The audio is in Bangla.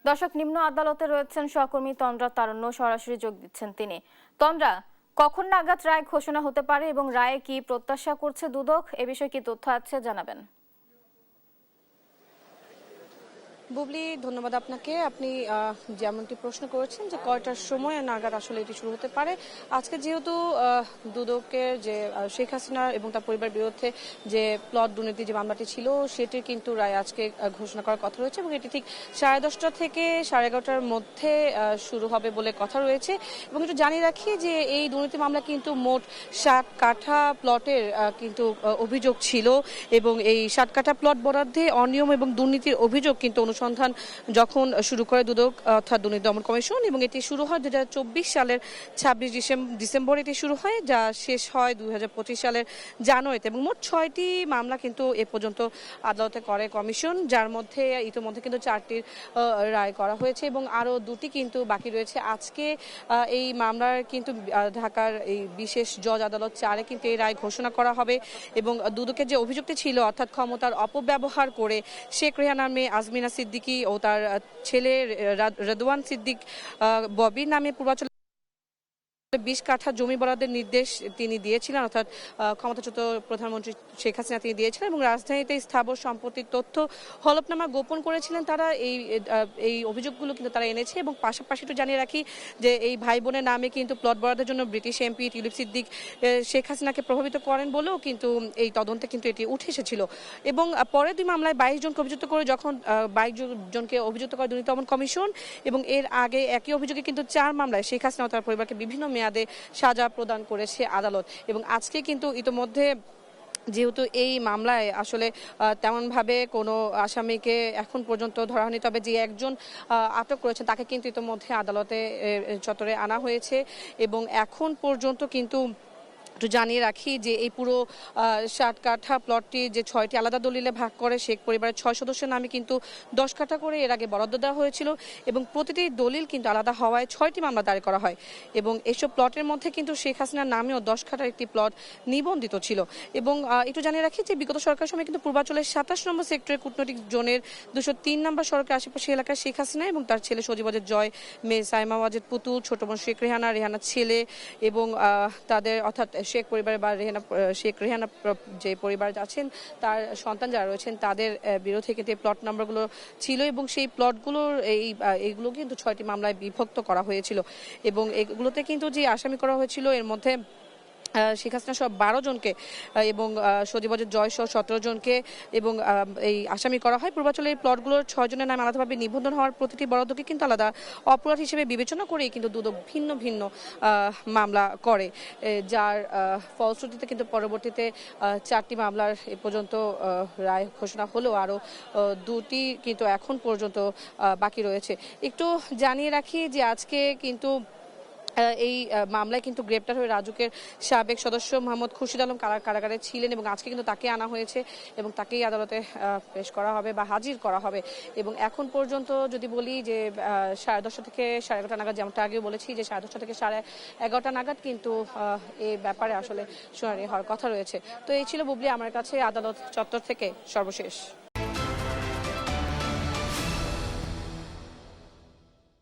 দর্শক, নিম্ন আদালতে রয়েছেন সহকর্মী তন্দ্রা তারুণ্য, সরাসরি যোগ দিচ্ছেন তিনি। তন্দ্রা, কখন নাগাদ রায় ঘোষণা হতে পারে এবং রায়ে কি প্রত্যাশা করছে দুদক, এ বিষয়ে কি তথ্য আছে জানাবেন। বুবলি, ধন্যবাদ আপনাকে। আপনি যেমনটি প্রশ্ন করেছেন যে কয়টার সময় নাগাদ আসলে এটি শুরু হতে পারে। আজকে যেহেতু দুদকের যে শেখ হাসিনা এবং তার পরিবারের বিরুদ্ধে যে প্লট দুর্নীতি যে মামলাটি ছিল সেটির কিন্তু রায় আজকে ঘোষণা করার কথা রয়েছে এবং এটি ঠিক 10:30 থেকে 11:30টার মধ্যে শুরু হবে বলে কথা রয়েছে। এবং একটু জানিয়ে রাখি যে এই দুর্নীতি মামলা কিন্তু মোট 60 কাঠা প্লটের কিন্তু অভিযোগ ছিল এবং এই 60 কাঠা প্লট বরাদ্দে অনিয়ম এবং দুর্নীতির অভিযোগ কিন্তু অনুসন্ধান যখন শুরু করে দুদক অর্থাৎ দুর্নীতি দমন কমিশন, এবং এটি শুরু হয় 2024 সালের 26 ডিসেম্বর এটি শুরু হয়, যা শেষ হয় 2025 সালের জানুয়ারিতে। এবং মোট 6টি মামলা কিন্তু এ পর্যন্ত আদালতে করে কমিশন, যার মধ্যে ইতিমধ্যে কিন্তু 4টির রায় করা হয়েছে এবং আরও 2টি কিন্তু বাকি রয়েছে। আজকে এই মামলার কিন্তু ঢাকার এই বিশেষ জজ আদালত 4-এ কিন্তু এই রায় ঘোষণা করা হবে এবং দুদকের যে অভিযুক্তি ছিল অর্থাৎ ক্ষমতার অপব্যবহার করে শেখ রেহানার মেয়ে আজমিনা সিদ্দিকী ও তার ছেলে রেদওয়ান সিদ্দিক ববির নামে পূর্বাচল 20 কাঠা জমি বরাদ্দের নির্দেশ তিনি দিয়েছিলেন, অর্থাৎ ক্ষমতাচ্যুত প্রধানমন্ত্রী শেখ হাসিনা তিনি দিয়েছিলেন এবং রাজধানীতে স্থাবর সম্পত্তির তথ্য হলফনামা গোপন করেছিলেন তারা। এই অভিযোগগুলো কিন্তু তারা এনেছে এবং পাশাপাশি একটু জানিয়ে রাখি যে এই ভাই বোনের নামে কিন্তু প্লট বরাদ্দের জন্য British MP tulip Siddique Sheikh হাসিনাকে প্রভাবিত করেন বলেও কিন্তু এই তদন্তে কিন্তু এটি উঠে এসেছিল। এবং পরে 2 মামলায় 22 জনকে অভিযুক্ত করে যখন 22 জনকে অভিযুক্ত করে দুর্নীতি দমন কমিশন, এবং এর আগে একই অভিযোগে কিন্তু 4 মামলায় শেখ হাসিনা ও তার পরিবারকে বিভিন্ন মেয়াদে সাজা প্রদান করেছে আদালত। এবং আজকে কিন্তু ইতোমধ্যে যেহেতু এই মামলায় আসলে তেমনভাবে কোনো আসামিকে এখন পর্যন্ত ধরা হয়নি, তবে যে একজন আটক করেছেন তাকে কিন্তু ইতোমধ্যে আদালতে চত্বরে আনা হয়েছে এবং এখন পর্যন্ত কিন্তু একটু জানিয়ে রাখি যে এই পুরো 60 কাঠা প্লটটি যে 6টি আলাদা দলিলে ভাগ করে শেখ পরিবারের 6 সদস্যের নামে কিন্তু 10 কাঠা করে এর আগে বরাদ্দ দেওয়া হয়েছিল এবং প্রতিটি দলিল কিন্তু আলাদা হওয়ায় 6টি মামলা দায়ের করা হয় এবং এসব প্লটের মধ্যে কিন্তু শেখ হাসিনার নামেও 10 কাঠার একটি প্লট নিবন্ধিত ছিল। এবং একটু জানিয়ে রাখি যে বিগত সরকার সময় কিন্তু পূর্বাঞ্চলের 27 নম্বর সেক্টরের কূটনৈতিক জোনের 203 নম্বর সড়কের আশেপাশে এলাকার শেখ হাসিনা এবং তার ছেলে সজীব ওয়াজেদ জয়, মেয়ে সাইমা ওয়াজেদ পুতুল, ছোট বোন শেখ রেহানার ছেলে এবং তাদের অর্থাৎ শেখ পরিবারের বা শেখ রেহানা যে পরিবার আছেন তার সন্তান যারা রয়েছেন তাদের বিরুদ্ধে কিন্তু এই প্লট নাম্বারগুলো ছিল এবং সেই প্লটগুলোর এইগুলো কিন্তু 6টি মামলায় বিভক্ত করা হয়েছিল এবং এগুলোতে কিন্তু যে আসামি করা হয়েছিল এর মধ্যে শেখ হাসিনা সহ 12 জনকে এবং সজীব ওয়াজেদ জয় সহ 17 জনকে এবং এই আসামি করা হয়। পূর্বাঞ্চলের এই প্লটগুলোর 6 জনের নাম আলাদাভাবে নিবন্ধন হওয়ার প্রতিটি বরাদ্দকে কিন্তু আলাদা অপরাধ হিসেবে বিবেচনা করে কিন্তু দুদক ভিন্ন ভিন্ন মামলা করে, যার ফলশ্রুতিতে কিন্তু পরবর্তীতে 4টি মামলার এ পর্যন্ত রায় ঘোষণা হলেও আরও 2টি কিন্তু এখন পর্যন্ত বাকি রয়েছে। একটু জানিয়ে রাখি যে আজকে কিন্তু এই মামলায় কিন্তু গ্রেপ্তার হয়ে রাজুকের সাবেক সদস্য মোহাম্মদ খুরশিদ আলম কারাগারে ছিলেন এবং আজকে কিন্তু তাকে আনা হয়েছে এবং তাকেই আদালতে পেশ করা হবে বা হাজির করা হবে। এবং এখন পর্যন্ত যদি বলি যে 10:30 থেকে 11:30 নাগাদ, যেমনটা আগেও বলেছি যে 10:30 থেকে 11:30 নাগাদ কিন্তু এই ব্যাপারে আসলে শুনানি হওয়ার কথা রয়েছে। তো এই ছিল বুবলি আমার কাছে আদালত চত্বর থেকে সর্বশেষ।